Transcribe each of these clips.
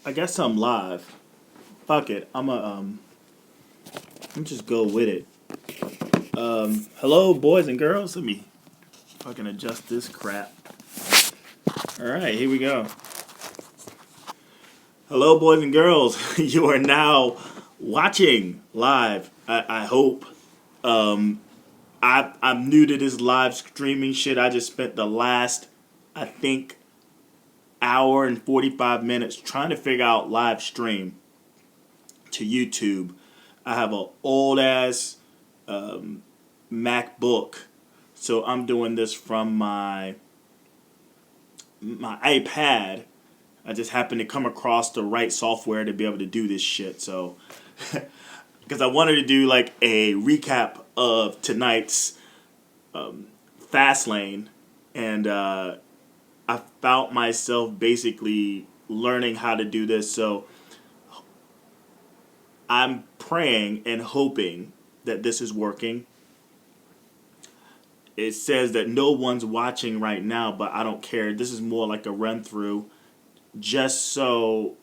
I guess I'm live. Fuck it. I'm just go with it. Hello, boys and girls. Let me fucking adjust this crap. All right, here we go. Hello, boys and girls. You are now watching live. I hope. I'm new to this live streaming shit. I just spent the last, I think, hour and 45 minutes trying to figure out live stream to YouTube. I have an old ass MacBook, so I'm doing this from my iPad. I just happened to come across the right software to be able to do this shit. So, because I wanted to do like a recap of tonight's Fastlane, and I found myself basically learning how to do this. So I'm praying and hoping that this is working. It says that no one's watching right now, but I don't care. This is more like a run through, just so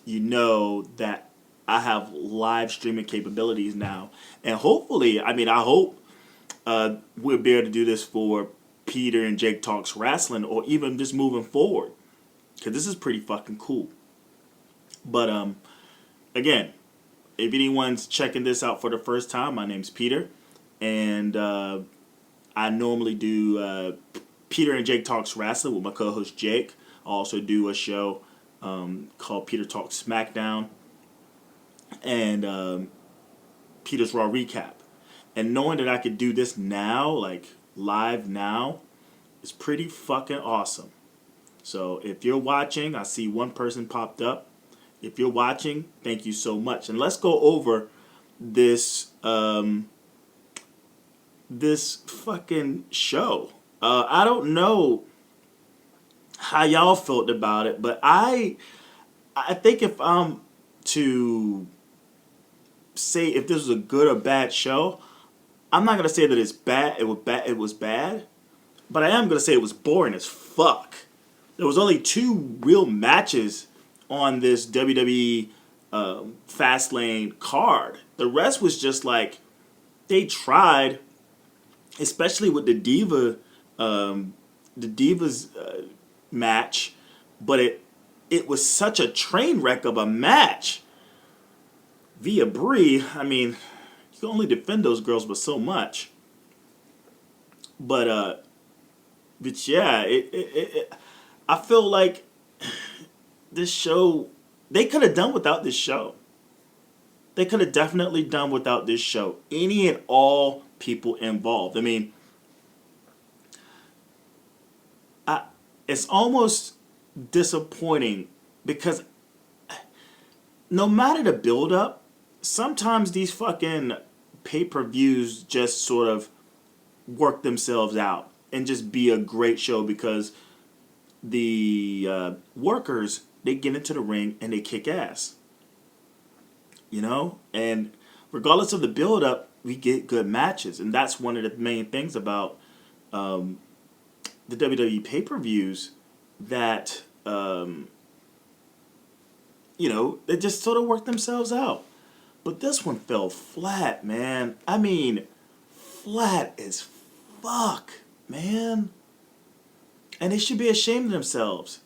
you know that I have live streaming capabilities now. And hopefully, I hope we'll be able to do this for Peter and Jake Talks Wrestling, or even just moving forward, because this is pretty fucking cool. But again, if anyone's checking this out for the first time, my name's Peter, and I normally do Peter and Jake Talks Wrestling with my co-host Jake. I also do a show called Peter Talks SmackDown and Peter's Raw Recap. And knowing that I could do this now, like live now, is pretty fucking awesome. So if you're watching, I see one person popped up. If you're watching, thank you so much. And let's go over this this fucking show. I don't know how y'all felt about it, but I think if I'm to say if this was a good or bad show, I'm not gonna say that it's bad. It was bad, but I am gonna say it was boring as fuck. There was only two real matches on this WWE Fastlane card. The rest was just like they tried, especially with the Divas match, but it was such a train wreck of a match. Via Brie, I mean, you can only defend those girls but so much. But yeah, I feel like this show, they could have done without this show. They could have definitely done without this show. Any and all people involved. I mean, it's almost disappointing because no matter the build up, sometimes these fucking pay-per-views just sort of work themselves out and just be a great show because the workers, they get into the ring and they kick ass. You know? And regardless of the build up, we get good matches. And that's one of the main things about the WWE pay-per-views that, they just sort of work themselves out. But this one fell flat, man. I mean, flat as fuck, man. And they should be ashamed of themselves.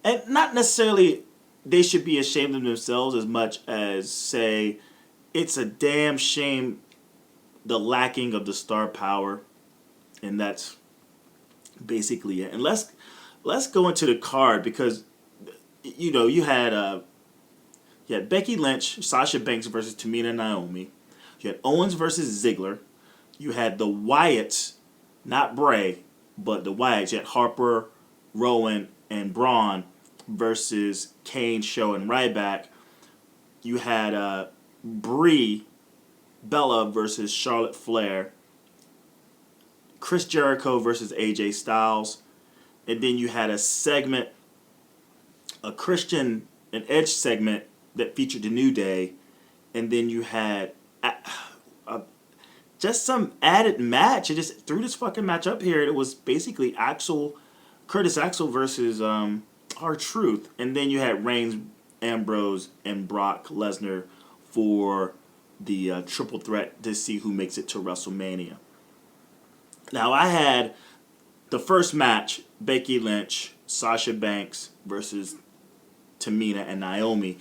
And not necessarily they should be ashamed of themselves as much as say it's a damn shame the lacking of the star power. And that's basically it. And let's go into the card because you had Becky Lynch, Sasha Banks versus Tamina and Naomi. You had Owens versus Ziggler. You had the Wyatts, not Bray, but the Wyatts. You had Harper, Rowan, and Braun versus Kane, Show, and Ryback. You had Brie Bella versus Charlotte Flair. Chris Jericho versus AJ Styles. And then you had a segment, a Christian and Edge segment that featured the New Day. And then you had just some added match. It just threw this fucking match up here. It was basically Curtis Axel versus R-Truth. And then you had Reigns, Ambrose, and Brock Lesnar for the triple threat to see who makes it to WrestleMania. Now, I had the first match, Becky Lynch, Sasha Banks versus Tamina and Naomi.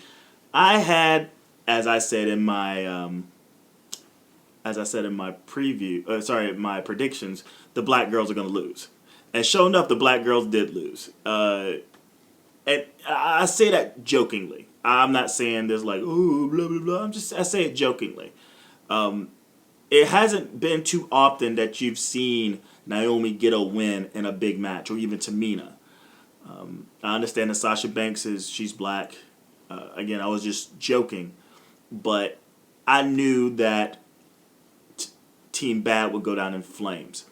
I had, as I said in my my predictions, the black girls are going to lose. And sure enough, the black girls did lose. And I say that jokingly. I'm not saying this like, ooh, blah, blah, blah. I say it jokingly. It hasn't been too often that you've seen Naomi get a win in a big match, or even Tamina. I understand that Sasha Banks she's black. Again, I was just joking. But I knew that Team Bad would go down in flames.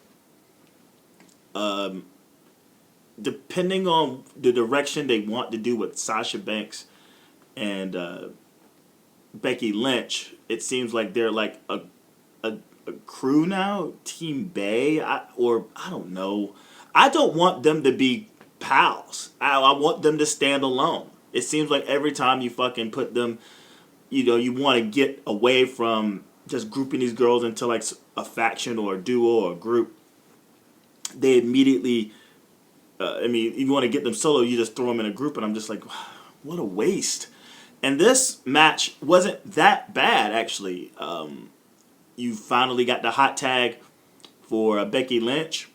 Depending on the direction they want to do with Sasha Banks and Becky Lynch, it seems like they're like a crew now, Team Bay, I don't know. I don't want them to be pals. I want them to stand alone. It seems like every time you fucking put them, you want to get away from just grouping these girls into like a faction or a duo or a group. They immediately, you want to get them solo, you just throw them in a group, and I'm just like, what a waste. And this match wasn't that bad, actually. You finally got the hot tag for Becky Lynch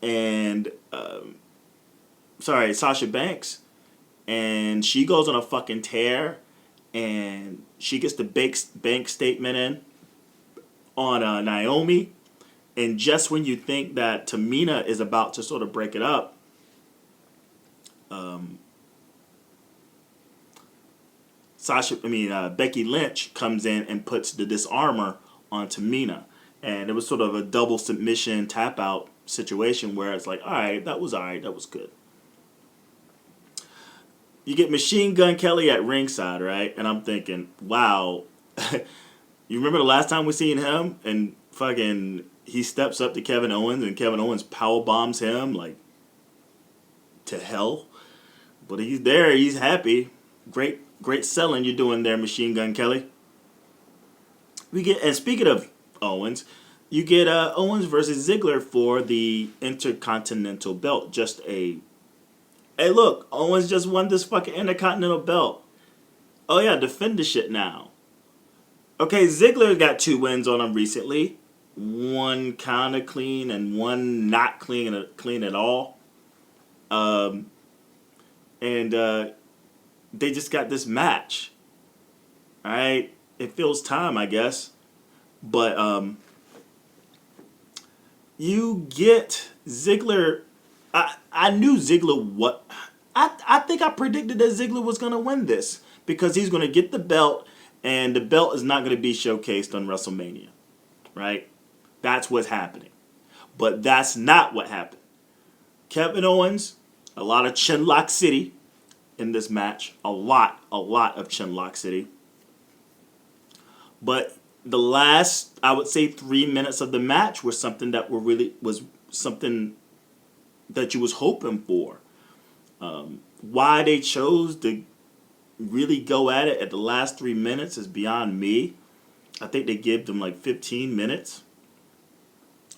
and Sasha Banks, and she goes on a fucking tear, and she gets the bank statement in on Naomi, and just when you think that Tamina is about to sort of break it up, Becky Lynch comes in and puts the disarmor on Tamina. And it was sort of a double submission tap out situation where it's like, alright, that was good. You get Machine Gun Kelly at ringside, right? And I'm thinking, wow. You remember the last time we seen him? And fucking, he steps up to Kevin Owens and Kevin Owens power bombs him, like, to hell. But he's there, he's happy. Great selling you're doing there, Machine Gun Kelly. And speaking of Owens, you get Owens versus Ziggler for the Intercontinental belt. Hey, look, Owens just won this fucking Intercontinental belt. Oh yeah, defend the shit now. Okay, Ziggler got 2 wins on him recently. One kind of clean and one not clean at all. They just got this match. Alright? It feels time, I guess. But you get Ziggler. I knew Ziggler I think I predicted that Ziggler was going to win this, because he's going to get the belt, and the belt is not going to be showcased on WrestleMania. Right? That's what's happening. But that's not what happened. Kevin Owens, a lot of Chinlock City in this match. A lot of Chinlock City. But the last, I would say, 3 minutes of the match were something that was something that you was hoping for. Why they chose to really go at it at the last 3 minutes is beyond me. I think they gave them like 15 minutes.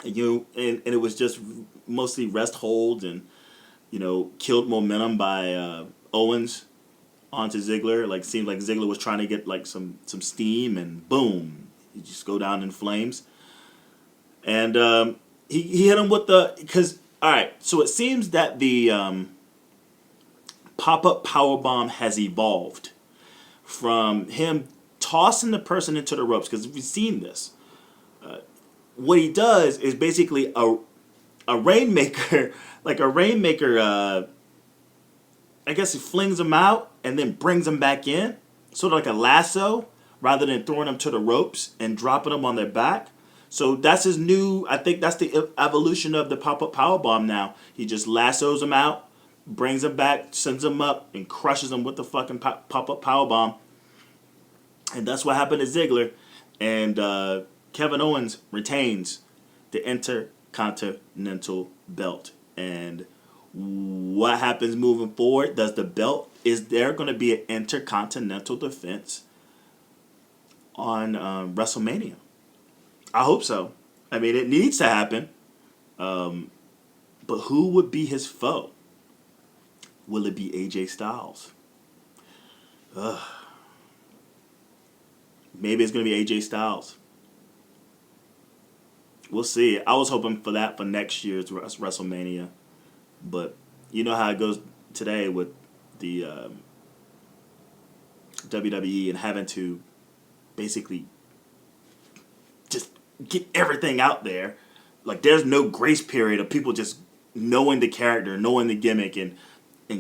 And it was just mostly rest holds and, killed momentum by Owens onto Ziggler. Like, seemed like Ziggler was trying to get like some steam, and boom, you just go down in flames. And he hit him with alright, so it seems that the pop-up powerbomb has evolved from him tossing the person into the ropes, because we've seen this. What he does is basically a rainmaker, I guess he flings them out and then brings them back in, sort of like a lasso, rather than throwing them to the ropes and dropping them on their back. So that's his new, I think that's the evolution of the pop-up powerbomb now. He just lassos them out, brings them back, sends them up, and crushes them with the fucking pop-up powerbomb. And that's what happened to Ziggler. And Kevin Owens retains the Intercontinental belt. And What happens moving forward? Does the belt, is there going to be an intercontinental defense on WrestleMania? I hope so. I mean, it needs to happen. But who would be his foe? Will it be AJ Styles? Ugh. Maybe it's going to be AJ Styles. We'll see. I was hoping for that for next year's WrestleMania. But you know how it goes today with the WWE and having to basically just get everything out there. Like, there's no grace period of people just knowing the character, knowing the gimmick, and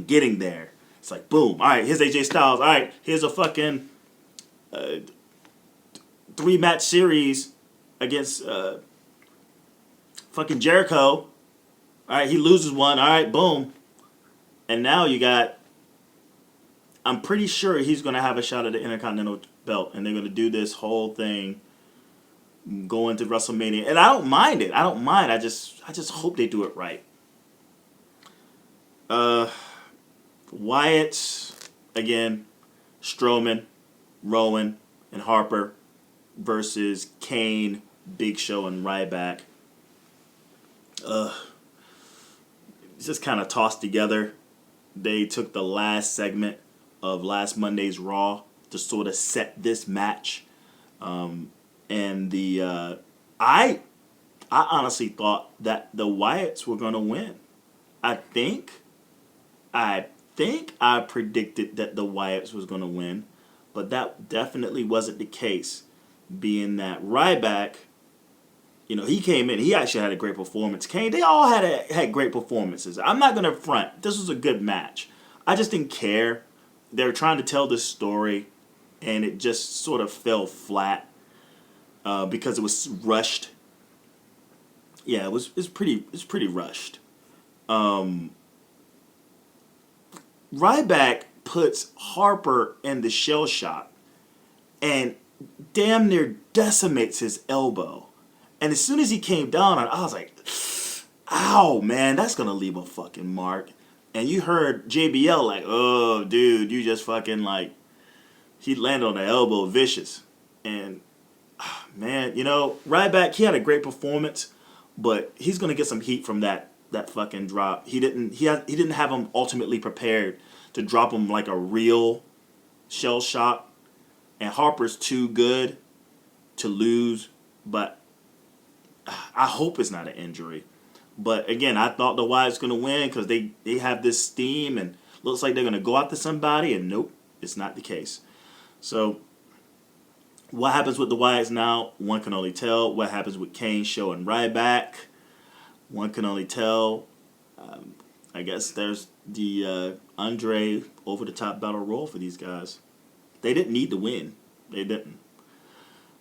getting there. It's like, boom, all right, here's AJ Styles. All right, here's a fucking 3-match series against fucking Jericho. All right, he loses one. All right, boom. And now you got, I'm pretty sure he's going to have a shot at the Intercontinental belt, and they're going to do this whole thing going to WrestleMania. And I don't mind it. I don't mind. I just hope they do it right. Wyatt, again, Strowman, Rowan, and Harper versus Kane, Big Show, and Ryback. It's just kind of tossed together. They took the last segment of last Monday's Raw to sort of set this match. And the I honestly thought that the Wyatts were going to win. I think I predicted that the Wyatts was going to win, but that definitely wasn't the case, being that Ryback, you know, he came in, he actually had a great performance. Kane, they all had great performances. I'm not going to front. This was a good match. I just didn't care. They were trying to tell this story, and it just sort of fell flat because it was rushed. Yeah, it's pretty rushed. Ryback puts Harper in the shell shock and damn near decimates his elbow. And as soon as he came down on it, I was like, ow, man, that's going to leave a fucking mark. And you heard JBL like, oh, dude, you just fucking like, he landed on the elbow vicious. And, man, you know, Ryback, he had a great performance, but he's going to get some heat from that fucking drop. He didn't have him ultimately prepared to drop him like a real shell shock. And Harper's too good to lose, but I hope it's not an injury. But again, I thought the Wyatts going to win because they have this steam and looks like they're going to go after somebody, and nope, it's not the case. So what happens with the Wyatts now, one can only tell. What happens with Kane, Show, and Ryback, one can only tell. I guess there's the Andre over-the-top battle royal for these guys. They didn't need to win. They didn't.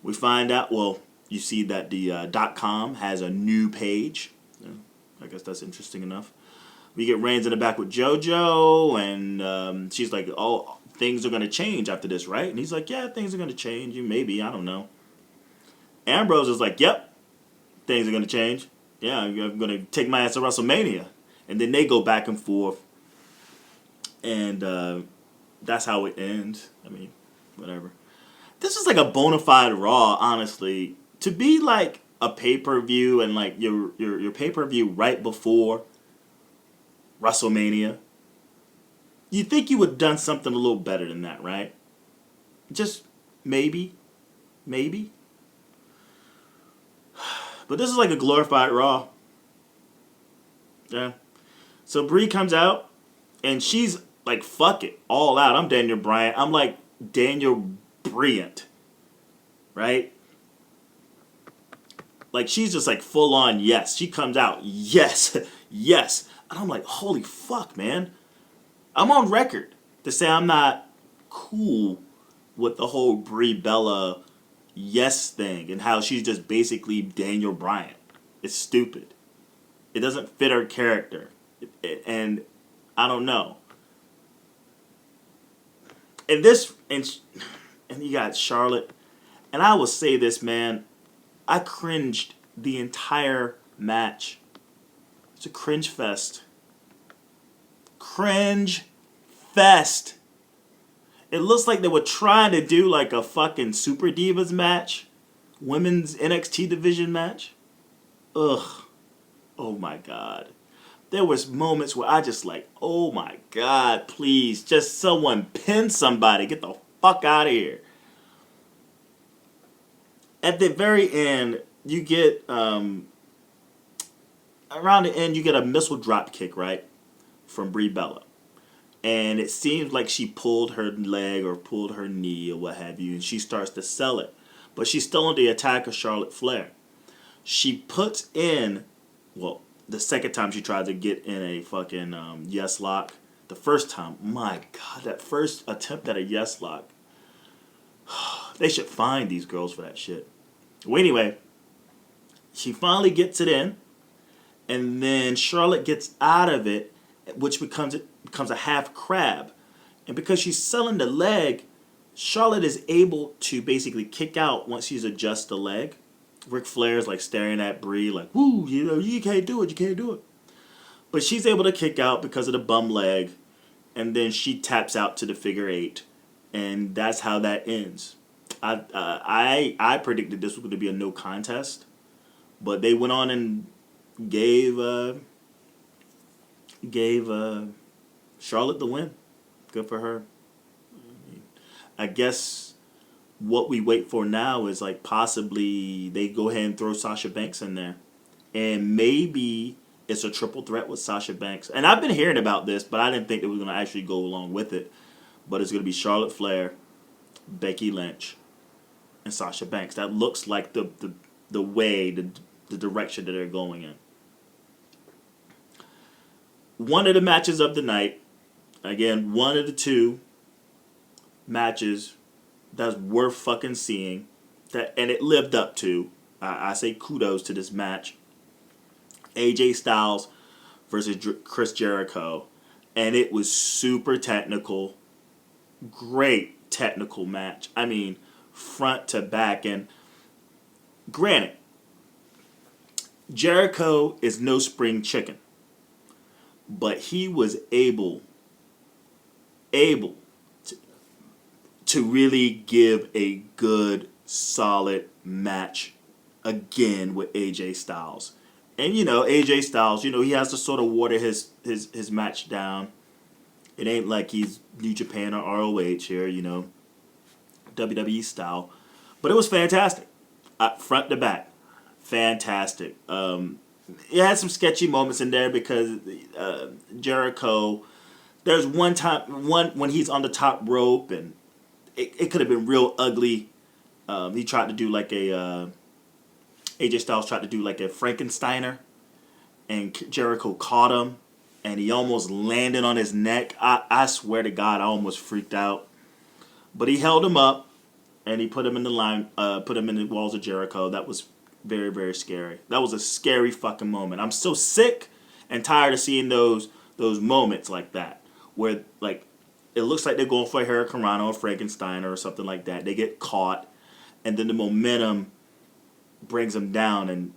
We find out, well, you see that the .com has a new page. I guess that's interesting enough. We get Reigns in the back with JoJo, and she's like, oh, things are going to change after this, right? And he's like, yeah, things are going to change. Maybe, I don't know. Ambrose is like, yep, things are going to change. Yeah, I'm going to take my ass to WrestleMania. And then they go back and forth. And that's how it ends. I mean, whatever. This is like a bona fide Raw, honestly. To be like a pay-per-view and like your pay-per-view right before WrestleMania, you'd think you would have done something a little better than that, right? Just maybe. But this is like a glorified Raw. Yeah. So Brie comes out, and she's like, fuck it, all out. I'm Daniel Bryan. I'm like Daniel Bryant, right? Like, she's just like full on yes. She comes out, yes, yes. And I'm like, holy fuck, man. I'm on record to say I'm not cool with the whole Brie Bella yes thing and how she's just basically Daniel Bryan. It's stupid. It doesn't fit her character. And I don't know. And you got Charlotte. And I will say this, man. I cringed the entire match. It's a cringe fest. cringe fest. It looks like they were trying to do like a fucking Super Divas match, women's NXT division match. Ugh. Oh my god. There was moments where I just like, oh my god, please, just someone pin somebody. Get the fuck out of here. At the very end, you get, around the end, you get a missile drop kick, right? From Brie Bella. And it seems like she pulled her leg or pulled her knee or what have you, and she starts to sell it. But she's still on the attack of Charlotte Flair. She puts in, well, the second time she tried to get in a fucking yes lock. The first time, my god, that first attempt at a yes lock. They should find these girls for that shit. Well, anyway, she finally gets it in, and then Charlotte gets out of it, which becomes a half crab. And because she's selling the leg, Charlotte is able to basically kick out once she's adjusted the leg. Ric Flair's like staring at Brie like, woo, you know, you can't do it, you can't do it. But she's able to kick out because of the bum leg, and then she taps out to the figure eight, and that's how that ends. I predicted this was going to be a no contest, but they went on and gave Charlotte the win. Good for her. I guess what we wait for now is like possibly they go ahead and throw Sasha Banks in there, and maybe it's a triple threat with Sasha Banks. And I've been hearing about this, but I didn't think it was going to actually go along with it. But it's going to be Charlotte Flair, Becky Lynch, and Sasha Banks. That looks like the way, the direction that they're going in. One of the matches of the night, again, one of the two matches that's worth fucking seeing, that, and it lived up to. I say kudos to this match. AJ Styles versus Chris Jericho, and it was super technical, great technical match. I mean, front to back. And granted, Jericho is no spring chicken, but he was able to really give a good, solid match again with AJ Styles. And, you know, AJ Styles, you know, he has to sort of water his match down. It ain't like he's New Japan or ROH here, you know, WWE style. But it was fantastic. Front to back. Fantastic. It had some sketchy moments in there because Jericho, there's one when he's on the top rope, and it could have been real ugly. He tried to do like AJ Styles tried to do like a Frankensteiner, and Jericho caught him, and he almost landed on his neck. I swear to God, I almost freaked out. But he held him up, and he put him in the line, put him in the walls of Jericho. That was very, very scary. That was a scary fucking moment. I'm so sick and tired of seeing those moments like that, where like it looks like they're going for a Hurricane or Frankenstein or something like that. They get caught, and then the momentum brings him down, and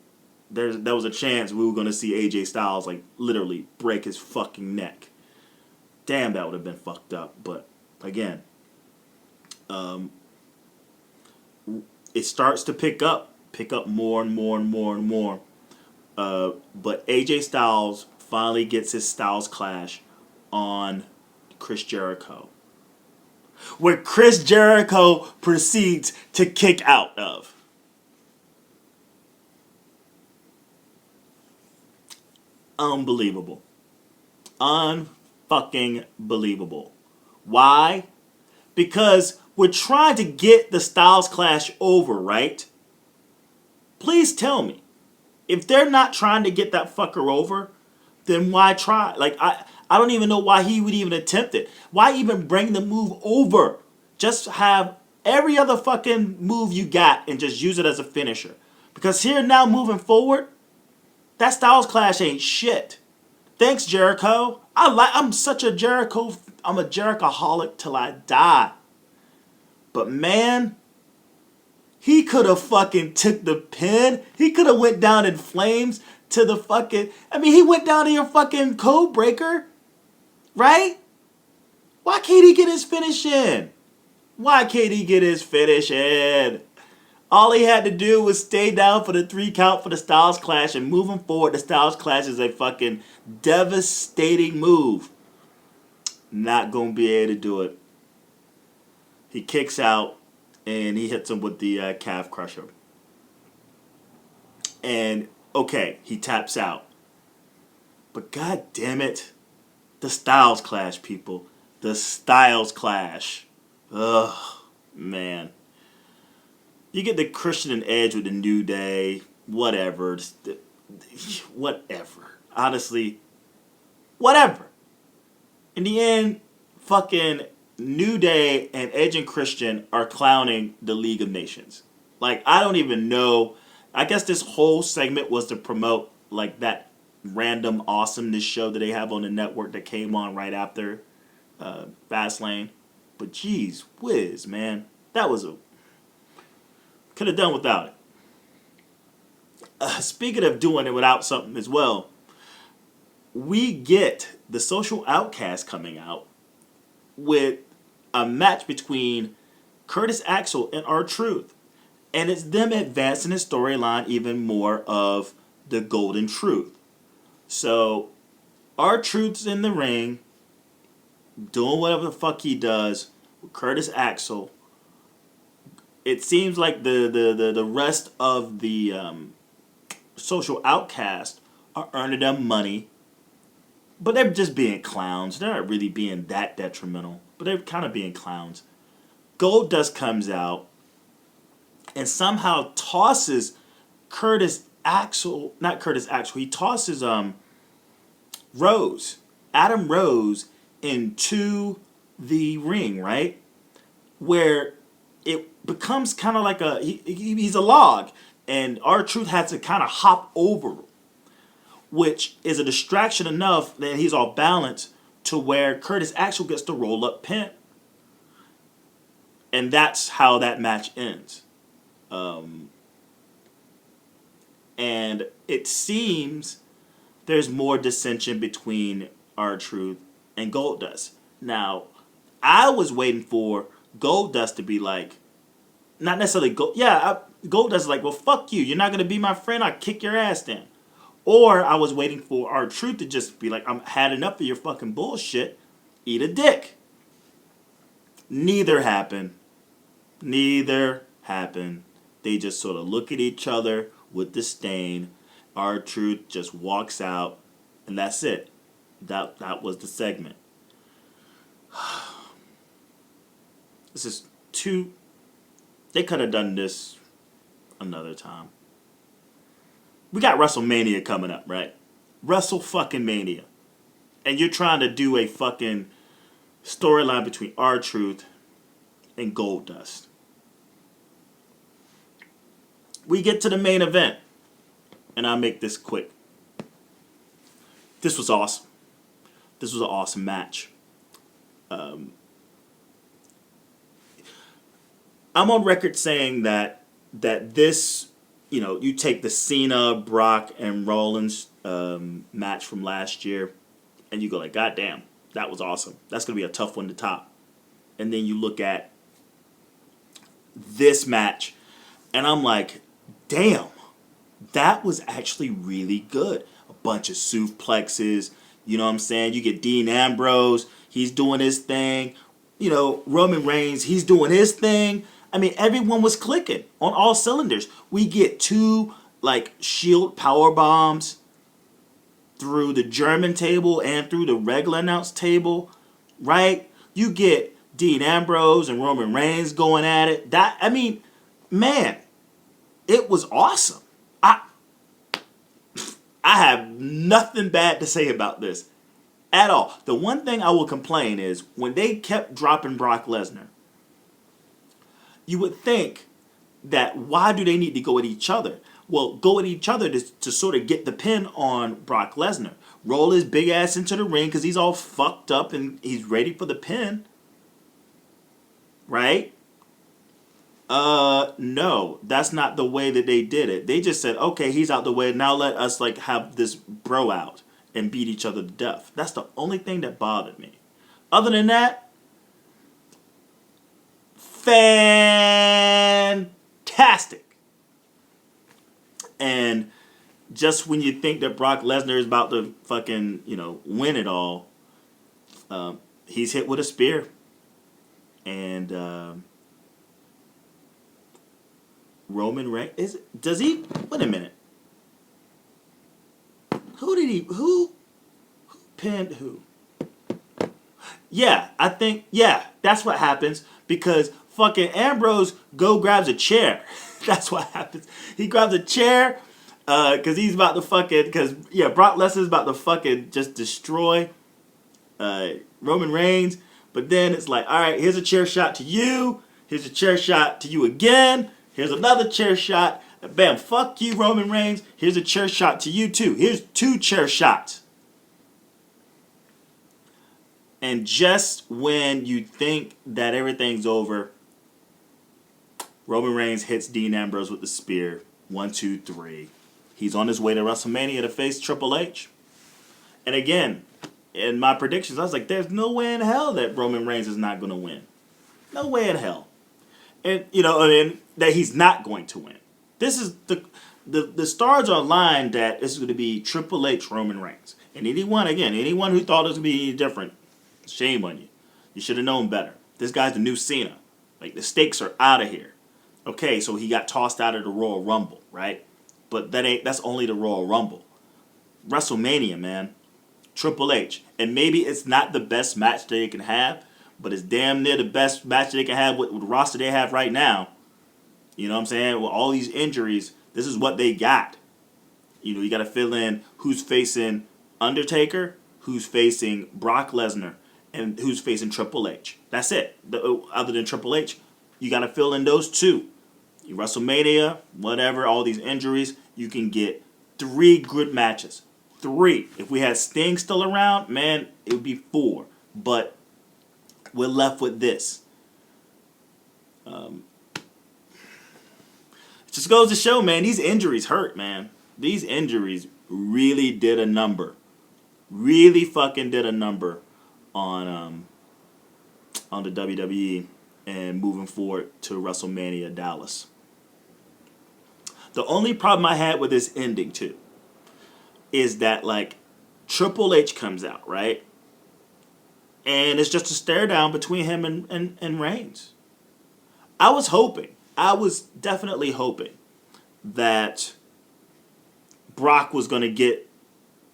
there was a chance we were going to see AJ Styles like literally break his fucking neck. Damn, that would have been fucked up. But again, it starts to pick up more and more and more and more. But AJ Styles finally gets his Styles Clash on Chris Jericho, where Chris Jericho proceeds to kick out of. Unbelievable. Unfucking believable. Why? Because we're trying to get the Styles Clash over, right? Please tell me. If they're not trying to get that fucker over, then why try? Like, I don't even know why he would even attempt it. Why even bring the move over? Just have every other fucking move you got and just use it as a finisher. Because here now, moving forward, that Styles Clash ain't shit. Thanks, Jericho. I'm such a Jericho. I'm a Jerichoholic till I die. But man, he could have fucking took the pin. He could have went down in flames to the fucking. I mean, he went down to your fucking code breaker. Right? Why can't he get his finish in? Why can't he get his finish in? All he had to do was stay down for the 3 count for the Styles Clash, and moving forward, the Styles Clash is a fucking devastating move. Not gonna be able to do it. He kicks out, and he hits him with the calf crusher. And okay, he taps out. But god damn it, the Styles Clash, people. The Styles Clash. Ugh, man. You get the Christian and Edge with the New Day, whatever. Whatever. Honestly, whatever. In the end, fucking New Day and Edge and Christian are clowning the League of Nations. Like, I don't even know. I guess this whole segment was to promote, like, that random awesomeness show that they have on the network that came on right after Fastlane. But geez whiz, man. That was a... Could have done without it. Speaking of doing it without something as well, we get the Social Outcast coming out with a match between Curtis Axel and R-Truth. And it's them advancing the storyline even more of the Golden Truth. So, R-Truth's in the ring, doing whatever the fuck he does with Curtis Axel. It seems like the rest of the Social Outcast are earning them money, but they're just being clowns. They're not really being that detrimental, but they're kind of being clowns. Goldust comes out and somehow tosses not Curtis Axel, he tosses Adam Rose into the ring, right? Where it becomes kind of like he's a log, and R-Truth has to kind of hop over, which is a distraction enough that he's off balance to where Curtis Axel gets the roll up pin. And that's how that match ends. And it seems there's more dissension between R-Truth and Goldust. Now, I was waiting for Goldust to be like, not necessarily Goldust is like, well, fuck you. You're not going to be my friend. I'll kick your ass then. Or I was waiting for R-Truth to just be like, I'm had enough of your fucking bullshit. Eat a dick. Neither happened. They just sort of look at each other with disdain. R-Truth just walks out, and that's it. That was the segment. This is too... They could have done this another time. We got WrestleMania coming up, right? Wrestle-fucking-Mania. And you're trying to do a fucking storyline between R-Truth and Goldust. We get to the main event. And I'll make this quick. This was awesome. This was an awesome match. I'm on record saying that this, you take the Cena, Brock, and Rollins match from last year, and you go like, God damn, that was awesome. That's going to be a tough one to top. And then you look at this match, and I'm like, damn, that was actually really good. A bunch of suplexes, you know what I'm saying? You get Dean Ambrose, he's doing his thing. Roman Reigns, he's doing his thing. I mean, everyone was clicking on all cylinders. We get 2, Shield power bombs through the German table and through the regular announce table, right? You get Dean Ambrose and Roman Reigns going at it. Man, it was awesome. I have nothing bad to say about this at all. The one thing I will complain is when they kept dropping Brock Lesnar, you would think that why do they need to go at each other? Well, go at each other to sort of get the pin on Brock Lesnar. Roll his big ass into the ring because he's all fucked up and he's ready for the pin. Right? No, that's not the way that they did it. They just said, okay, he's out the way. Now let us have this bro out. and beat each other to death. That's the only thing that bothered me. Other than that, fantastic. And just when you think that Brock Lesnar is about to fucking, win it all, he's hit with a spear. And Roman Reigns, does he, wait a minute. Who pinned who? Yeah, I think, that's what happens because fucking Ambrose grabs a chair. That's what happens. He grabs a chair because he's about to fucking, Brock Lesnar's about to fucking just destroy Roman Reigns. But then it's like, all right, here's a chair shot to you. Here's a chair shot to you again. Here's another chair shot. Bam, fuck you, Roman Reigns. Here's a chair shot to you too. Here's 2 chair shots. And just when you think that everything's over, Roman Reigns hits Dean Ambrose with the spear. 1, 2, 3. He's on his way to WrestleMania to face Triple H. And again, in my predictions, I was like, there's no way in hell that Roman Reigns is not going to win. No way in hell. And, that he's not going to win. This is the stars are aligned that this is going to be Triple H Roman Reigns. And anyone who thought it was going to be any different, shame on you. You should have known better. This guy's the new Cena. Like, the stakes are out of here. Okay, so he got tossed out of the Royal Rumble, right? But that's only the Royal Rumble. WrestleMania, man. Triple H. And maybe it's not the best match that they can have, but it's damn near the best match that they can have with the roster they have right now. You know what I'm saying? With all these injuries, this is what they got. You got to fill in who's facing Undertaker, who's facing Brock Lesnar, and who's facing Triple H. That's it. Other than Triple H, you got to fill in those 2. WrestleMania, whatever, all these injuries, you can get 3 good matches. 3. If we had Sting still around, man, it would be 4. But we're left with this. It just goes to show, man, these injuries hurt, man. These injuries really did a number. Really fucking did a number on the WWE and moving forward to WrestleMania Dallas. The only problem I had with this ending, too, is that, like, Triple H comes out, right? And it's just a stare down between him and Reigns. I was definitely hoping that Brock was going to get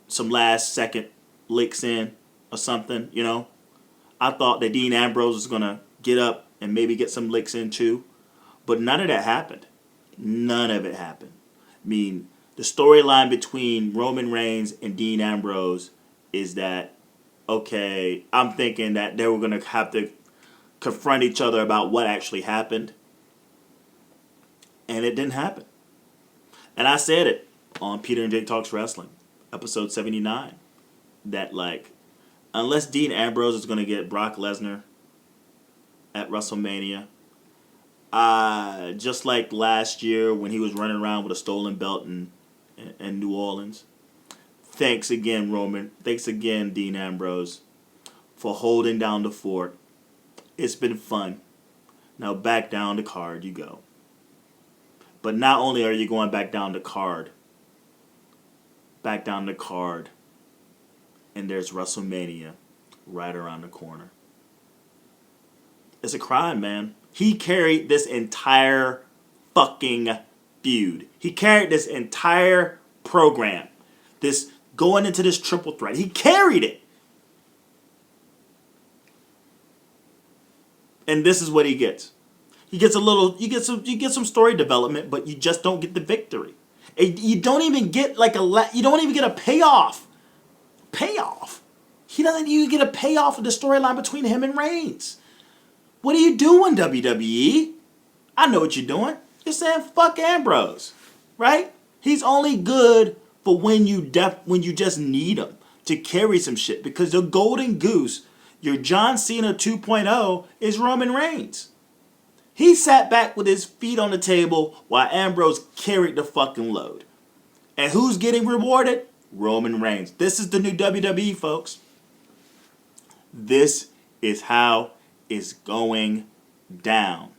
some last second licks in or something, I thought that Dean Ambrose was going to get up and maybe get some licks in too. But none of that happened. None of it happened. I mean, the storyline between Roman Reigns and Dean Ambrose is that, okay, I'm thinking that they were going to have to confront each other about what actually happened. And it didn't happen. And I said it on Peter and Jake Talks Wrestling, episode 79, that, like, unless Dean Ambrose is going to get Brock Lesnar at WrestleMania, just like last year when he was running around with a stolen belt in New Orleans. Thanks again, Roman. Thanks again, Dean Ambrose, for holding down the fort. It's been fun. Now back down the card you go. But not only are you going back down the card, and there's WrestleMania right around the corner. It's a crime, man. He carried this entire fucking feud. He carried this entire program. This going into this triple threat. He carried it. And this is what he gets. You get some story development, but you just don't get the victory. You don't even get a payoff. He doesn't even get a payoff of the storyline between him and Reigns. What are you doing, WWE? I know what you're doing. You're saying fuck Ambrose, right? He's only good for when you just need him to carry some shit, because the golden goose, your John Cena 2.0, is Roman Reigns. He sat back with his feet on the table while Ambrose carried the fucking load. And who's getting rewarded? Roman Reigns. This is the new WWE, folks. This is how it's going down.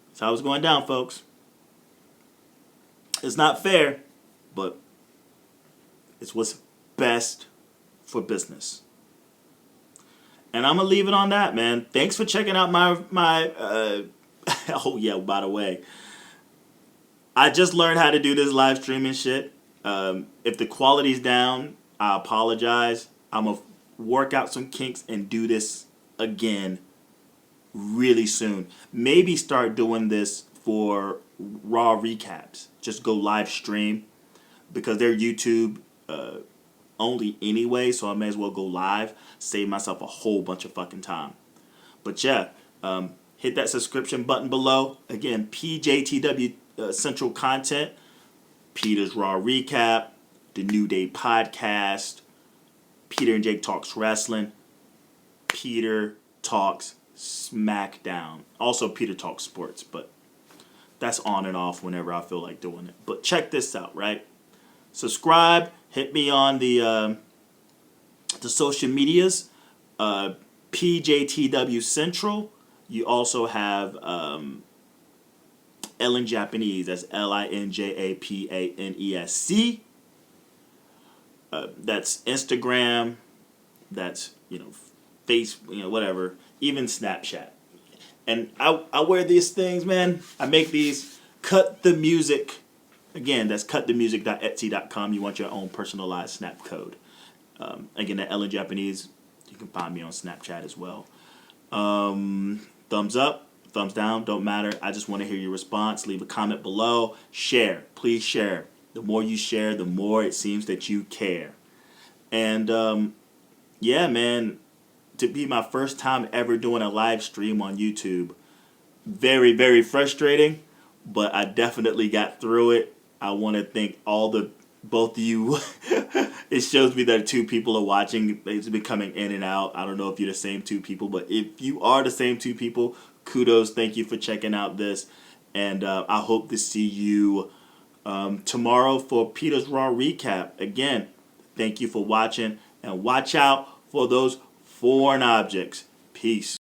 That's how it's going down, folks. It's not fair, but it's what's best for business. And I'm gonna leave it on that, man. Thanks for checking out my oh yeah, by the way, I just learned how to do this live streaming shit. If the quality's down, I apologize. I'm gonna work out some kinks and do this again really soon. Maybe start doing this for Raw recaps. Just go live stream because they're YouTube only anyway, so I may as well go live, save myself a whole bunch of fucking time. But yeah, hit that subscription button below. Again, PJTW Central Content, Peter's Raw Recap, The New Day Podcast, Peter and Jake Talks Wrestling, Peter Talks SmackDown. Also Peter Talks Sports, but that's on and off whenever I feel like doing it. But check this out, right? Subscribe. Hit me on the social medias. PJTW Central. You also have Ellen Japanese. That's LINJAPANESC. That's Instagram. That's face. Whatever. Even Snapchat. And I wear these things, man. I make these. Cut the Music. Again, that's cutthemusic.etsy.com. You want your own personalized snap code. Again, at Ellen Japanese, you can find me on Snapchat as well. Thumbs up, thumbs down, don't matter. I just want to hear your response. Leave a comment below. Share. Please share. The more you share, the more it seems that you care. And, yeah, man, to be my first time ever doing a live stream on YouTube, very, very frustrating, but I definitely got through it. I want to thank both of you. It shows me that two people are watching. It's been coming in and out. I don't know if you're the same two people, but if you are the same two people, kudos. Thank you for checking out this. And I hope to see you tomorrow for Peter's Raw Recap. Again, thank you for watching. And watch out for those foreign objects. Peace.